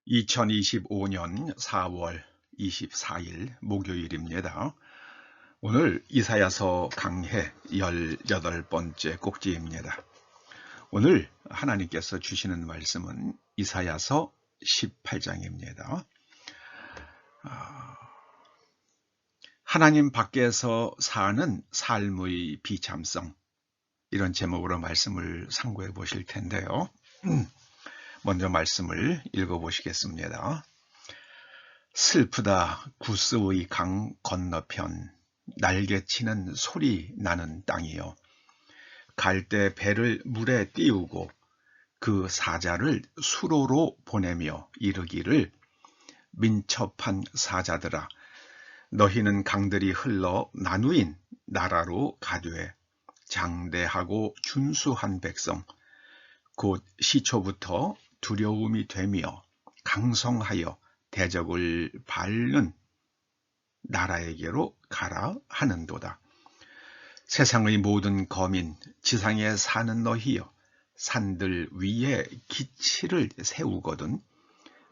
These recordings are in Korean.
2025년 4월 24일 목요일입니다. 오늘 이사야서 강해 18번째 꼭지입니다. 오늘 하나님께서 주시는 말씀은 이사야서 18장입니다. 하나님 밖에서 사는 삶의 비참성, 이런 제목으로 말씀을 상고해 보실 텐데요. 먼저 말씀을 읽어보시겠습니다. 슬프다 구스의 강 건너편, 날개치는 소리 나는 땅이요. 갈대 배를 물에 띄우고 그 사자를 수로로 보내며 이르기를, 민첩한 사자들아, 너희는 강들이 흘러 나누인 나라로 가되, 장대하고 준수한 백성, 곧 시초부터 두려움이 되며 강성하여 대적을 밟는 나라에게로 가라 하는도다. 세상의 모든 거민, 지상에 사는 너희여, 산들 위에 기치를 세우거든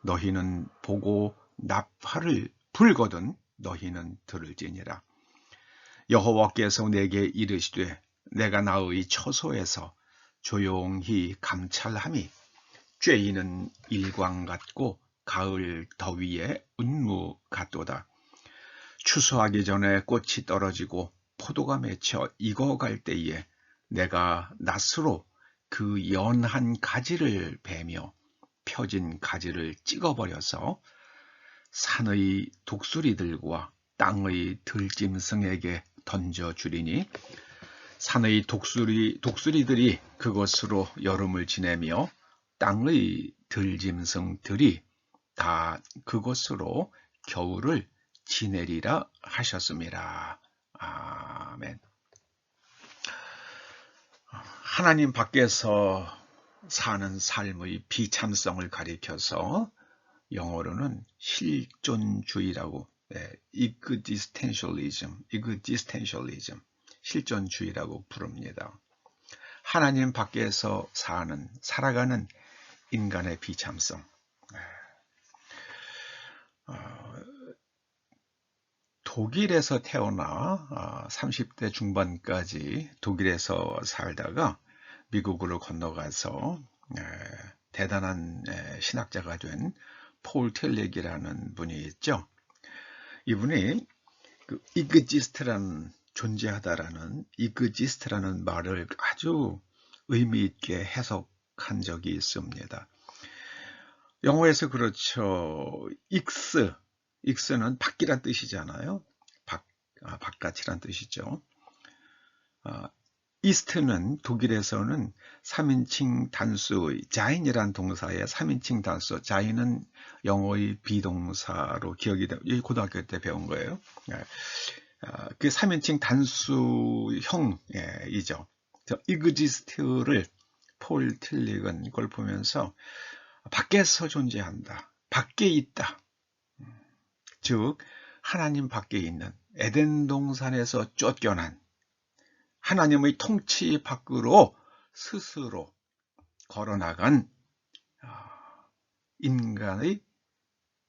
너희는 보고 나팔을 불거든 너희는 들을지니라. 여호와께서 내게 이르시되, 내가 나의 처소에서 조용히 감찰함이 쬐이는 일광 같고 가을 더위에 운무 같도다. 추수하기 전에 꽃이 떨어지고 포도가 맺혀 익어갈 때에 내가 낫으로 그 연한 가지를 베며 펴진 가지를 찍어버려서 산의 독수리들과 땅의 들짐승에게 던져주리니, 산의 독수리들이 그것으로 여름을 지내며 땅의 들짐승들이 다 그것으로 겨울을 지내리라 하셨습니다. 아멘. 하나님 밖에서 사는 삶의 비참성을 가리켜서 영어로는 실존주의라고, existentialism, 실존주의라고 부릅니다. 하나님 밖에서 살아가는 인간의 비참성. 독일에서 태어나 30대 중반까지 독일에서 살다가 미국으로 건너가서 대단한 신학자가 된 폴 틸렉이라는 분이 있죠. 이분이 그 exist라는, 존재하다라는 exist라는 말을 아주 의미 있게 해석한 적이 있습니다. 영어에서 그렇죠. 익스는 밖이란 뜻이잖아요. 바깥이란 뜻이죠. 이스트는 독일에서는 3인칭 단수의 자인이란 동사의 3인칭 단수, 자인은 영어의 비동사로 기억이 돼요. 여기 고등학교 때 배운 거예요. 그 3인칭 단수형이죠. exist를 폴 틸릭은 이걸 보면서 밖에서 존재한다, 밖에 있다, 즉 하나님 밖에 있는, 에덴 동산에서 쫓겨난, 하나님의 통치 밖으로 스스로 걸어나간 인간의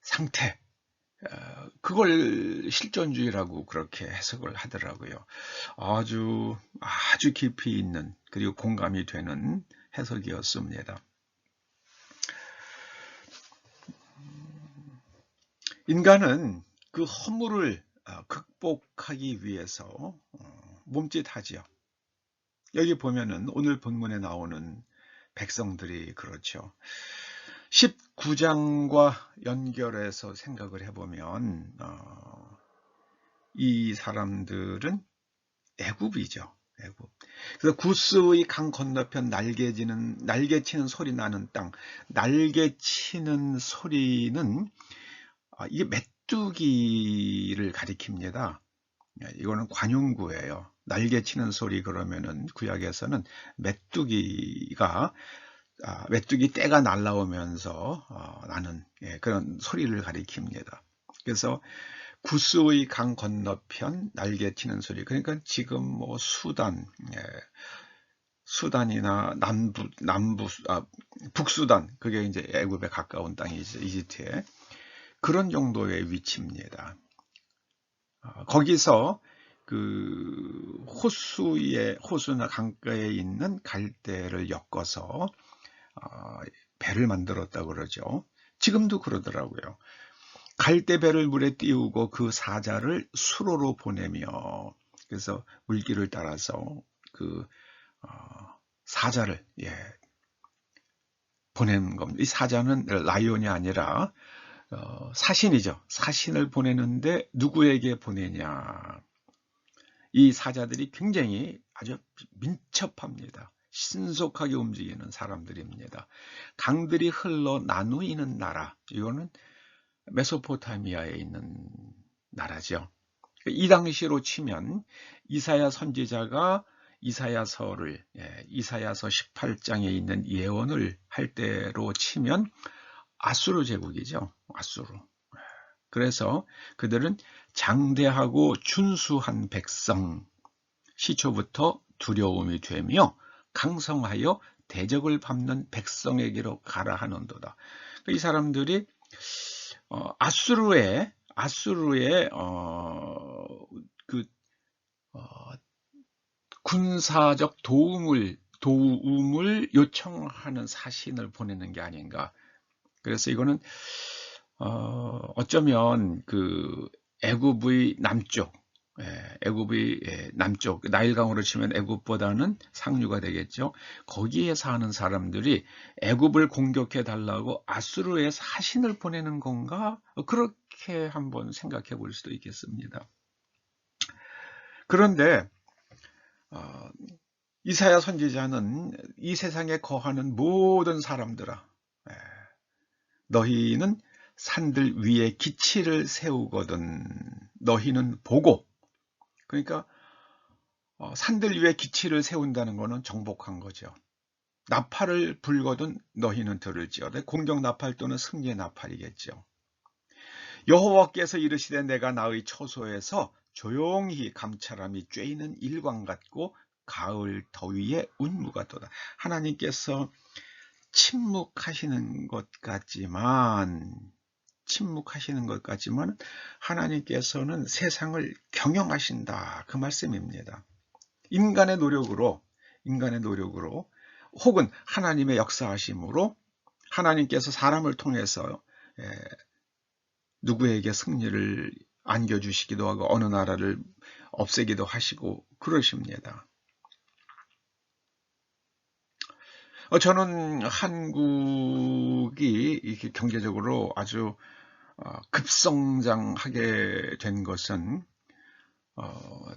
상태, 그걸 실존주의라고 그렇게 해석을 하더라고요. 아주 깊이 있는, 그리고 공감이 되는 해석이었습니다. 인간은 그 허물을 극복하기 위해서 몸짓하지요. 여기 보면은 오늘 본문에 나오는 백성들이 그렇죠. 19장과 연결해서 생각을 해보면 이 사람들은 애굽이죠. 애굽. 그래서 구스의 강 건너편, 날개치는 소리 나는 땅. 날개치는 소리는 이게 메뚜기를 가리킵니다. 이거는 관용구예요. 날개치는 소리 그러면은 구약에서는 메뚜기 떼가 날아오면서 나는 그런 소리를 가리킵니다. 그래서 구스의 강 건너편 날개치는 소리, 그러니까 지금 뭐 수단, 수단이나 북수단, 그게 이제 애굽에 가까운 땅이죠, 이집트에. 그런 정도의 위치입니다. 거기서 그 호수나 강가에 있는 갈대를 엮어서 배를 만들었다고 그러죠. 지금도 그러더라고요. 갈대배를 물에 띄우고 그 사자를 수로로 보내며, 그래서 물길을 따라서 그 사자를 보내는 겁니다. 이 사자는 라이온이 아니라 사신이죠. 사신을 보내는데 누구에게 보내냐? 이 사자들이 굉장히 아주 민첩합니다. 신속하게 움직이는 사람들입니다. 강들이 흘러 나누이는 나라, 이거는 메소포타미아에 있는 나라죠. 이 당시로 치면 이사야 선지자가 이사야서 18장에 있는 예언을 할 때로 치면 아수르 제국이죠. 아수르. 그래서 그들은 장대하고 준수한 백성, 시초부터 두려움이 되며 강성하여 대적을 밟는 백성에게로 가라 하는도다. 이 사람들이 아수르의 군사적 도움을 요청하는 사신을 보내는 게 아닌가. 그래서 이거는 어쩌면 그 애굽의 남쪽, 나일강으로 치면 애굽보다는 상류가 되겠죠. 거기에 사는 사람들이 애굽을 공격해 달라고 아수르의 사신을 보내는 건가? 그렇게 한번 생각해 볼 수도 있겠습니다. 그런데 이사야 선지자는 이 세상에 거하는 모든 사람들아, 너희는 산들 위에 기치를 세우거든 너희는 보고, 그러니까 산들 위에 기치를 세운다는 것은 정복한 거죠. 나팔을 불거든 너희는 들을지어다. 공격 나팔 또는 승리의 나팔이겠죠. 여호와께서 이르시되 내가 나의 처소에서 조용히 감찰함이 쬐이는 일광 같고 가을 더위의 운무 같도다. 하나님께서 침묵하시는 것 같지만 하나님께서는 세상을 경영하신다, 그 말씀입니다. 인간의 노력으로 혹은 하나님의 역사하심으로 하나님께서 사람을 통해서 누구에게 승리를 안겨주시기도 하고 어느 나라를 없애기도 하시고 그러십니다. 저는 한국이 이렇게 경제적으로 아주 급성장하게 된 것은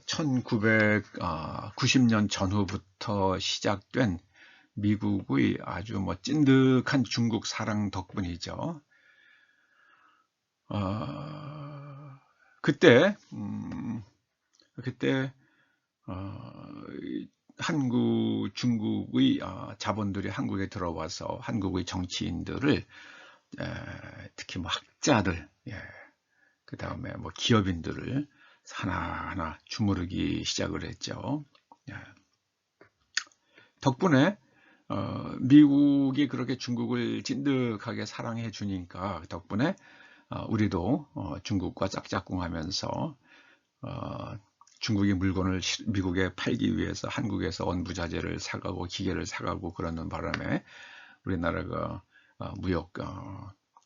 1990년 전후부터 시작된 미국의 아주 찐득한 중국 사랑 덕분이죠. 그때 중국의 자본들이 한국에 들어와서 한국의 정치인들을, 특히 학자들, 그 다음에 기업인들을 하나하나 주무르기 시작을 했죠. 덕분에 미국이 그렇게 중국을 찐득하게 사랑해 주니까 덕분에 우리도 중국과 짝짝꿍하면서 중국의 물건을 미국에 팔기 위해서 한국에서 원부자재를 사가고 기계를 사가고 그러는 바람에 우리나라가 무역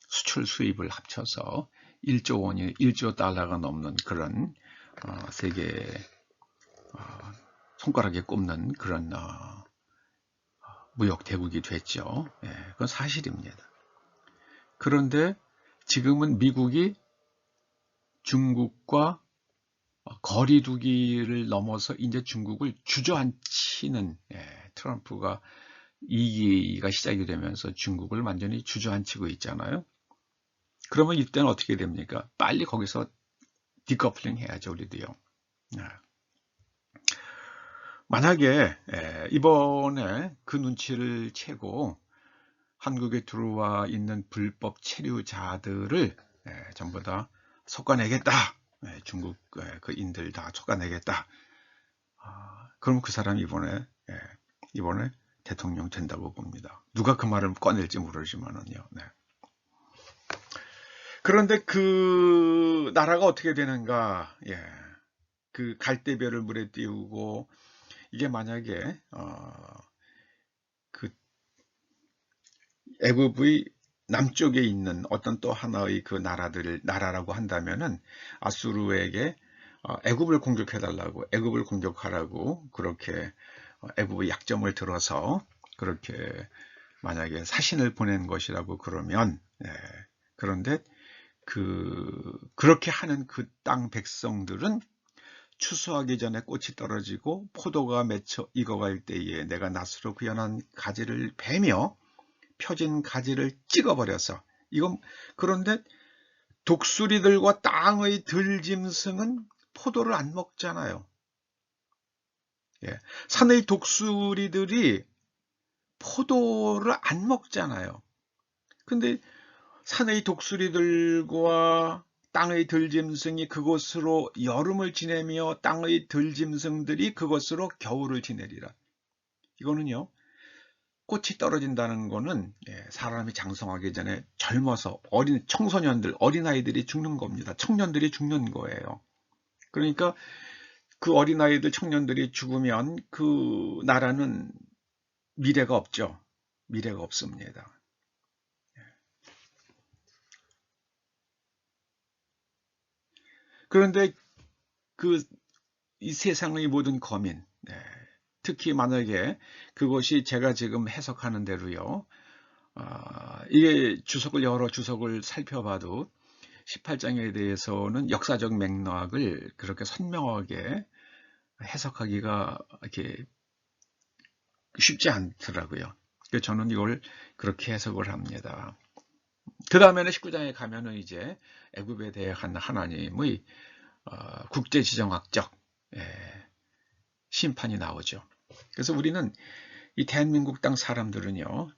수출 수입을 합쳐서 1조 달러가 넘는 그런 세계 손가락에 꼽는 그런 무역 대국이 됐죠. 그건 사실입니다. 그런데 지금은 미국이 중국과 거리두기를 넘어서 이제 중국을 주저앉히는, 트럼프가 2기가 시작이 되면서 중국을 완전히 주저앉히고 있잖아요. 그러면 이때는 어떻게 됩니까? 빨리 거기서 디커플링 해야죠, 우리도요. 만약에 이번에 그 눈치를 채고 한국에 들어와 있는 불법 체류자들을 전부 다 솎아내겠다, 중국 그 인들 다 솎아내겠다, 그럼 그 사람이 이번에 이번에 대통령 된다고 봅니다. 누가 그 말을 꺼낼지 모르지만은요. 네. 그런데 그 나라가 어떻게 되는가? 예. 그 갈대별을 물에 띄우고 이게 만약에 그 애굽의 남쪽에 있는 어떤 또 하나의 그 나라라고 한다면은 아수르에게 애굽을 공격해 달라고, 애굽을 공격하라고 그렇게 애굽의 약점을 들어서 그렇게 만약에 사신을 보낸 것이라고 그러면, 예, 그런데 그렇게 하는 그 땅 백성들은 추수하기 전에 꽃이 떨어지고 포도가 맺혀 익어갈 때에 내가 낫으로 구현한 가지를 베며 펴진 가지를 찍어버려서 이건 그런데 독수리들과 땅의 들짐승은 포도를 안 먹잖아요. 예. 산의 독수리들이 포도를 안 먹잖아요. 근데 산의 독수리들과 땅의 들짐승이 그곳으로 여름을 지내며 땅의 들짐승들이 그곳으로 겨울을 지내리라. 이거는요, 꽃이 떨어진다는 거는 사람이 장성하기 전에 젊어서 어린 청소년들, 어린아이들이 죽는 겁니다. 청년들이 죽는 거예요. 그러니까 그 어린아이들, 청년들이 죽으면 그 나라는 미래가 없죠. 미래가 없습니다. 그런데 이 세상의 모든 거민, 특히 만약에 그것이 제가 지금 해석하는 대로요, 이게 여러 주석을 살펴봐도 18장에 대해서는 역사적 맥락을 그렇게 선명하게 해석하기가 이렇게 쉽지 않더라고요. 그래서 저는 이걸 그렇게 해석을 합니다. 그 다음에는 19장에 가면은 이제 애굽에 대한 하나님의 국제지정학적 심판이 나오죠. 그래서 우리는 이 대한민국 땅 사람들은요,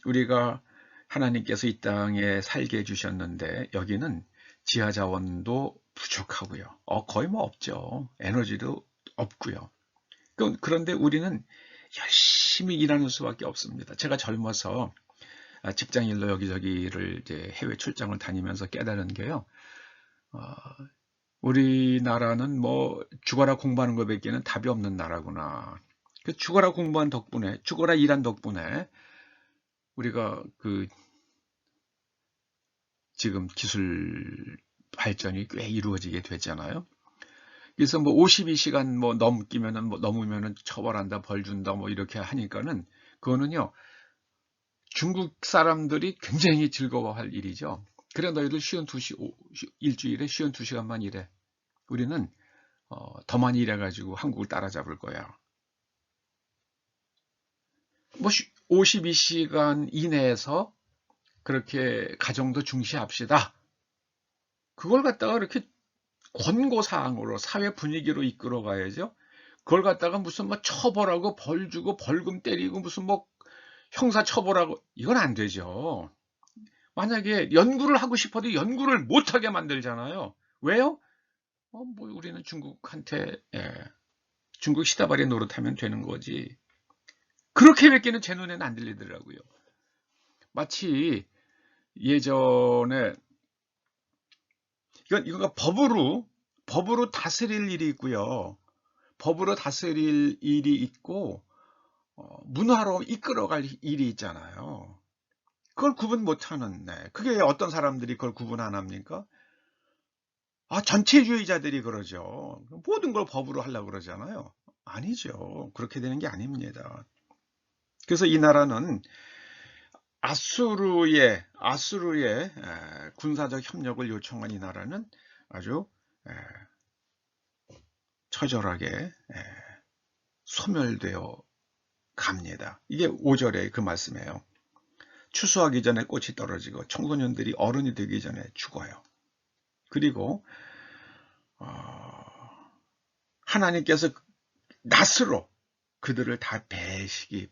우리가 하나님께서 이 땅에 살게 해주셨는데 여기는 지하 자원도 부족하고요. 거의 뭐 없죠. 에너지도 없고요. 그런데 우리는 열심히 일하는 수밖에 없습니다. 제가 젊어서 직장일로 여기저기를 이제 해외 출장을 다니면서 깨달은 게요. 우리나라는 뭐 죽어라 공부하는 것밖에는 답이 없는 나라구나. 죽어라 공부한 덕분에, 죽어라 일한 덕분에 우리가 지금 기술 발전이 꽤 이루어지게 됐잖아요. 그래서 뭐 52시간 뭐 넘으면은 처벌한다, 벌 준다, 뭐 이렇게 하니까는 그거는요, 중국 사람들이 굉장히 즐거워할 일이죠. 그래, 너희들 일주일에 52시간만 일해. 우리는 더 많이 일해가지고 한국을 따라잡을 거야. 뭐 52시간 이내에서 그렇게 가정도 중시합시다. 그걸 갖다가 이렇게 권고사항으로 사회 분위기로 이끌어 가야죠. 그걸 갖다가 무슨 뭐 처벌하고 벌 주고 벌금 때리고 무슨 뭐 형사 처벌하고 이건 안 되죠. 만약에 연구를 하고 싶어도 연구를 못하게 만들잖아요. 왜요? 뭐 우리는 중국한테 중국 시다발이 노릇하면 되는 거지. 그렇게밖에는 제 눈에는 안 들리더라고요. 마치 예전에 이건 법으로 다스릴 일이 있고요. 법으로 다스릴 일이 있고 문화로 이끌어갈 일이 있잖아요. 그걸 구분 못하는, 그게 어떤 사람들이 그걸 구분 안 합니까? 전체주의자들이 그러죠. 모든 걸 법으로 하려고 그러잖아요. 아니죠. 그렇게 되는 게 아닙니다. 그래서 이 나라는 아수르의 군사적 협력을 요청한 이 나라는 아주 처절하게 소멸되어 갑니다. 이게 5절의 그 말씀이에요. 추수하기 전에 꽃이 떨어지고 청소년들이 어른이 되기 전에 죽어요. 그리고 하나님께서 낫으로 그들을 다 내시기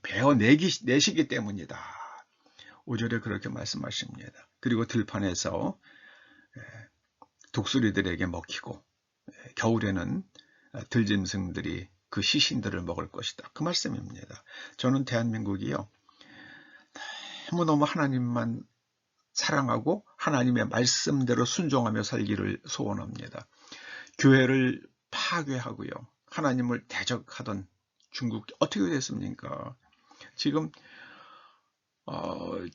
때문이다. 5절에 그렇게 말씀하십니다. 그리고 들판에서 독수리들에게 먹히고 겨울에는 들짐승들이 그 시신들을 먹을 것이다. 그 말씀입니다. 저는 대한민국이요, 너무너무 하나님만 사랑하고 하나님의 말씀대로 순종하며 살기를 소원합니다. 교회를 파괴하고요, 하나님을 대적하던 중국 어떻게 됐습니까? 지금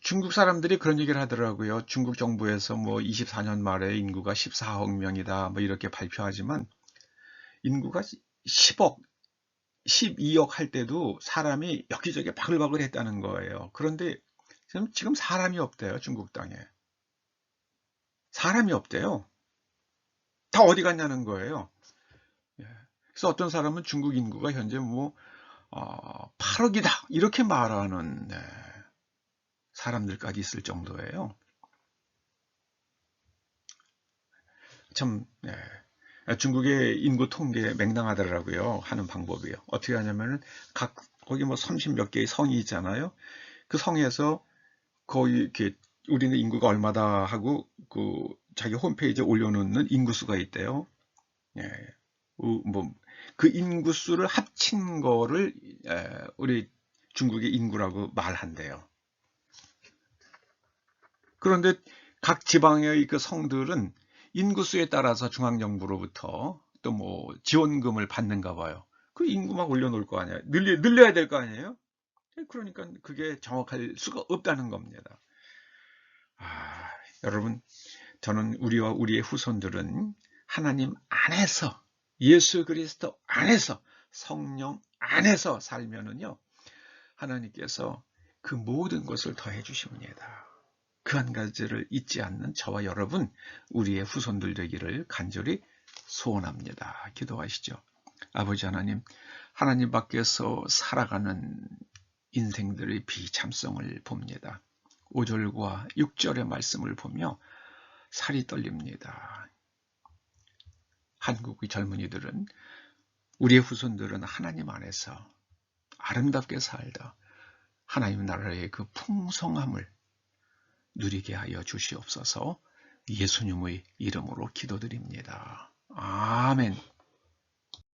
중국 사람들이 그런 얘기를 하더라고요. 중국 정부에서 뭐 24년 말에 인구가 14억 명이다 뭐 이렇게 발표하지만, 인구가 10억, 12억 할 때도 사람이 여기저기 바글바글 했다는 거예요. 그런데 지금 사람이 없대요. 중국 땅에 사람이 없대요. 다 어디 갔냐는 거예요. 예. 그래서 어떤 사람은 중국 인구가 현재 뭐 8억이다 이렇게 말하는, 네, 사람들까지 있을 정도예요. 참, 네. 중국의 인구 통계 맹랑하더라고요. 하는 방법이요. 어떻게 하냐면은 거기 뭐 30 몇 개의 성이 있잖아요. 그 성에서 거의 이렇게 우리는 인구가 얼마다 하고 그 자기 홈페이지에 올려놓는 인구수가 있대요. 예. 뭐 그 인구수를 합친 거를 우리 중국의 인구라고 말한대요. 그런데 각 지방의 그 성들은 인구수에 따라서 중앙정부로부터 또 뭐 지원금을 받는가 봐요. 그 인구 막 올려놓을 거 아니에요. 늘려야 될 거 아니에요. 그러니까 그게 정확할 수가 없다는 겁니다. 여러분, 저는 우리와 우리의 후손들은 하나님 안에서, 예수 그리스도 안에서, 성령 안에서 살면은요, 하나님께서 그 모든 것을 더해 주십니다. 그 한 가지를 잊지 않는 저와 여러분, 우리의 후손들 되기를 간절히 소원합니다. 기도하시죠. 아버지 하나님, 하나님 밖에서 살아가는 인생들의 비참성을 봅니다. 5절과 6절의 말씀을 보며 살이 떨립니다. 한국의 젊은이들은, 우리의 후손들은 하나님 안에서 아름답게 살다 하나님 나라의 그 풍성함을 누리게 하여 주시옵소서. 예수님의 이름으로 기도드립니다. 아멘.